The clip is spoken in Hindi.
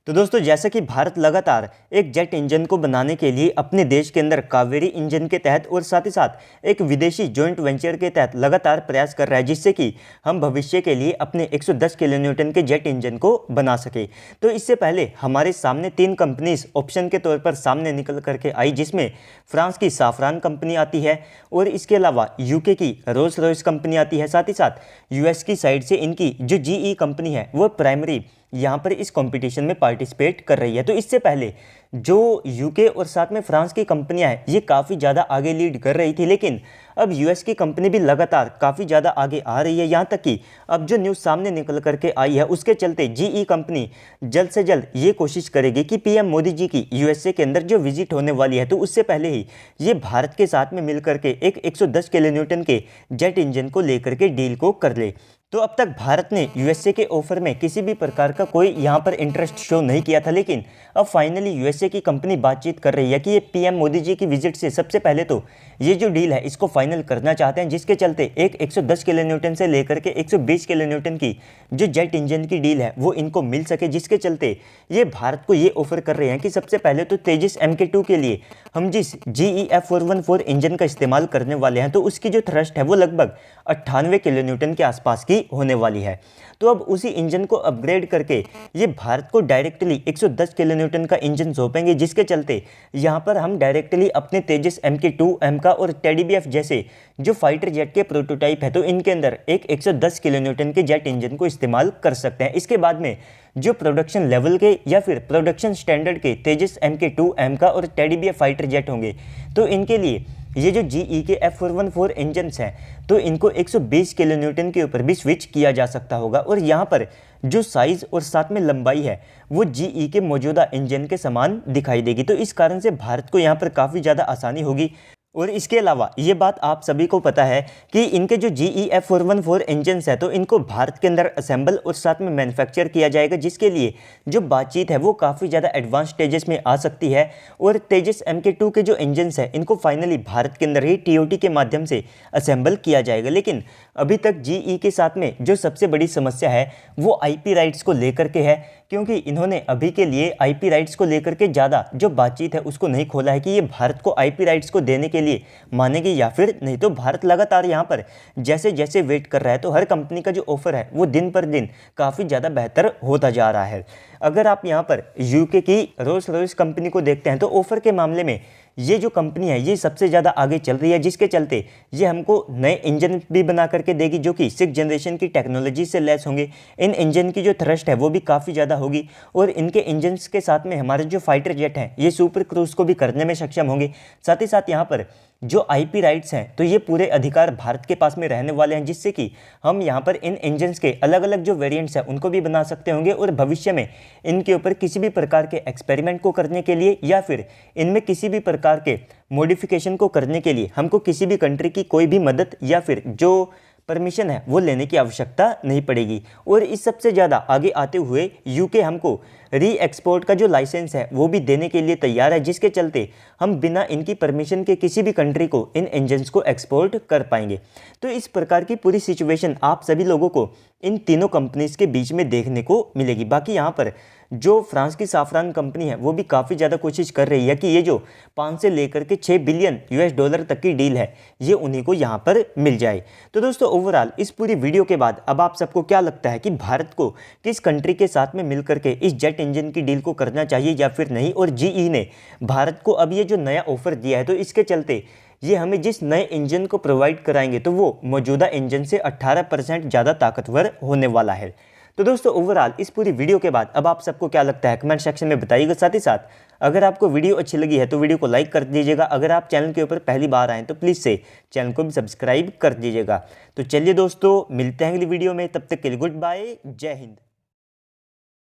तो दोस्तों जैसा कि भारत लगातार एक जेट इंजन को बनाने के लिए अपने देश के अंदर कावेरी इंजन के तहत और साथ ही साथ एक विदेशी जॉइंट वेंचर के तहत लगातार प्रयास कर रहा है, जिससे कि हम भविष्य के लिए अपने 110 किलो न्यूटन के जेट इंजन को बना सके। तो इससे पहले हमारे सामने 3 कंपनीज ऑप्शन के तौर पर सामने निकल करके आई, जिसमें फ्रांस की साफरान कंपनी आती है और इसके अलावा यूके की रोल्स रॉयस कंपनी आती है। साथ ही साथ यूएस की साइड से इनकी जो जीई कंपनी है वो प्राइमरी यहाँ पर इस कंपटीशन में पार्टिसिपेट कर रही है। तो इससे पहले जो यूके और साथ में फ्रांस की कंपनियां हैं ये काफ़ी ज़्यादा आगे लीड कर रही थी, लेकिन अब यूएस की कंपनी भी लगातार काफ़ी ज़्यादा आगे आ रही है। यहाँ तक कि अब जो न्यूज़ सामने निकल करके आई है उसके चलते जीई कंपनी जल्द से जल्द ये कोशिश करेगी कि पीएम मोदी जी की यूएसए के अंदर जो विजिट होने वाली है तो उससे पहले ही ये भारत के साथ में मिल करके एक 110 किलो न्यूटन के जेट इंजन को लेकर के डील को कर ले। तो अब तक भारत ने यूएसए के ऑफर में किसी भी प्रकार का कोई यहाँ पर इंटरेस्ट शो नहीं किया था, लेकिन अब फाइनली यूएसए की कंपनी बातचीत कर रही है कि ये पीएम मोदी जी की विजिट से सबसे पहले तो ये जो डील है इसको फाइनल करना चाहते हैं, जिसके चलते एक 110 किलो न्यूटन से लेकर के 120 किलो न्यूटन की जो जेट इंजन की डील है वो इनको मिल सके, जिसके चलते ये भारत को ये ऑफर कर रहे हैं कि सबसे पहले तो तेजस MK2 के लिए हम जिस GE F414 इंजन का इस्तेमाल करने वाले हैं तो उसकी जो थ्रस्ट है वो लगभग 98 किलो न्यूटन के आसपास की होने वाली है। तो अब उसी इंजन को अपग्रेड करके ये भारत को डायरेक्टली 110 किलो न्यूटन का इंजन सौंपेंगे, जिसके चलते यहाँ पर हम डायरेक्टली अपने तेजस MK2 एमका और टेडी BF जैसे जो फाइटर जेट के प्रोटोटाइप है तो इनके अंदर एक 110 किलो न्यूटन के जेट इंजन को इस्तेमाल कर सकते हैं। इसके बाद में जो प्रोडक्शन लेवल के या फिर प्रोडक्शन स्टैंडर्ड के तेजस MK2 एमका और टेडी BF फाइटर जेट होंगे तो इनके लिए ये जो GE के F414 इंजन्स हैं तो इनको 120 किलो न्यूटन के ऊपर भी स्विच किया जा सकता होगा, और यहाँ पर जो साइज़ और साथ में लंबाई है वो GE के मौजूदा इंजन के समान दिखाई देगी। तो इस कारण से भारत को यहाँ पर काफ़ी ज़्यादा आसानी होगी। और इसके अलावा ये बात आप सभी को पता है कि इनके जो GE F414 इंजन्स है तो इनको भारत के अंदर असेंबल और साथ में मैन्युफैक्चर किया जाएगा, जिसके लिए जो बातचीत है वो काफ़ी ज़्यादा एडवांस स्टेजेस में आ सकती है। और तेजस MK2 के जो इंजन्स है इनको फाइनली भारत के अंदर ही TOT के माध्यम से असेंबल किया जाएगा। लेकिन अभी तक GE के साथ में जो सबसे बड़ी समस्या है वो IP राइट्स को लेकर के है, क्योंकि इन्होंने अभी के लिए IP राइट्स को लेकर के ज़्यादा जो बातचीत है उसको नहीं खोला है कि ये भारत को IP राइट्स को देने के लिए मानेगी या फिर नहीं। तो भारत लगातार यहाँ पर जैसे जैसे वेट कर रहा है तो हर कंपनी का जो ऑफर है वो दिन पर दिन काफ़ी ज़्यादा बेहतर होता जा रहा है। अगर आप यहाँ पर यूके की रोल्स रॉयस कंपनी को देखते हैं तो ऑफर के मामले में ये जो कंपनी है ये सबसे ज़्यादा आगे चल रही है, जिसके चलते ये हमको नए इंजन भी बना करके देगी जो कि 6th जनरेशन की टेक्नोलॉजी से लैस होंगे। इन इंजन की जो थ्रस्ट है वो भी काफ़ी ज़्यादा होगी, और इनके इंजन्स के साथ में हमारे जो फाइटर जेट हैं ये सुपर क्रूज को भी करने में सक्षम होंगे। साथ ही साथ यहाँ पर जो IP राइट्स हैं तो ये पूरे अधिकार भारत के पास में रहने वाले हैं, जिससे कि हम यहाँ पर इन इंजन्स के अलग अलग जो वेरिएंट्स हैं उनको भी बना सकते होंगे, और भविष्य में इनके ऊपर किसी भी प्रकार के एक्सपेरिमेंट को करने के लिए या फिर इनमें किसी भी प्रकार के मॉडिफिकेशन को करने के लिए हमको किसी भी कंट्री की कोई भी मदद या फिर जो परमिशन है वो लेने की आवश्यकता नहीं पड़ेगी। और इस सबसे ज़्यादा आगे आते हुए यूके हमको री एक्सपोर्ट का जो लाइसेंस है वो भी देने के लिए तैयार है, जिसके चलते हम बिना इनकी परमिशन के किसी भी कंट्री को इन इंजन्स को एक्सपोर्ट कर पाएंगे। तो इस प्रकार की पूरी सिचुएशन आप सभी लोगों को इन तीनों कंपनीज के बीच में देखने को मिलेगी। बाकी यहाँ पर जो फ्रांस की साफरान कंपनी है वो भी काफ़ी ज़्यादा कोशिश कर रही है कि ये जो 5 से लेकर के 6 बिलियन US$ तक की डील है ये उन्हीं को यहाँ पर मिल जाए। तो दोस्तों ओवरऑल इस पूरी वीडियो के बाद अब आप सबको क्या लगता है कि भारत को किस कंट्री के साथ में मिल करके इस जेट इंजन की डील को करना चाहिए या फिर नहीं? और GE ने भारत को अब ये जो नया ऑफर दिया है तो इसके चलते ये हमें जिस नए इंजन को प्रोवाइड कराएंगे तो वो मौजूदा इंजन से 18% ज़्यादा ताकतवर होने वाला है। तो दोस्तों ओवरऑल इस पूरी वीडियो के बाद अब आप सबको क्या लगता है कमेंट सेक्शन में बताइएगा। साथ ही साथ अगर आपको वीडियो अच्छी लगी है तो वीडियो को लाइक कर दीजिएगा। अगर आप चैनल के ऊपर पहली बार आएँ तो प्लीज़ से चैनल को भी सब्सक्राइब कर दीजिएगा। तो चलिए दोस्तों मिलते हैं अगली वीडियो में, तब तक के लिए गुड बाय, जय हिंद।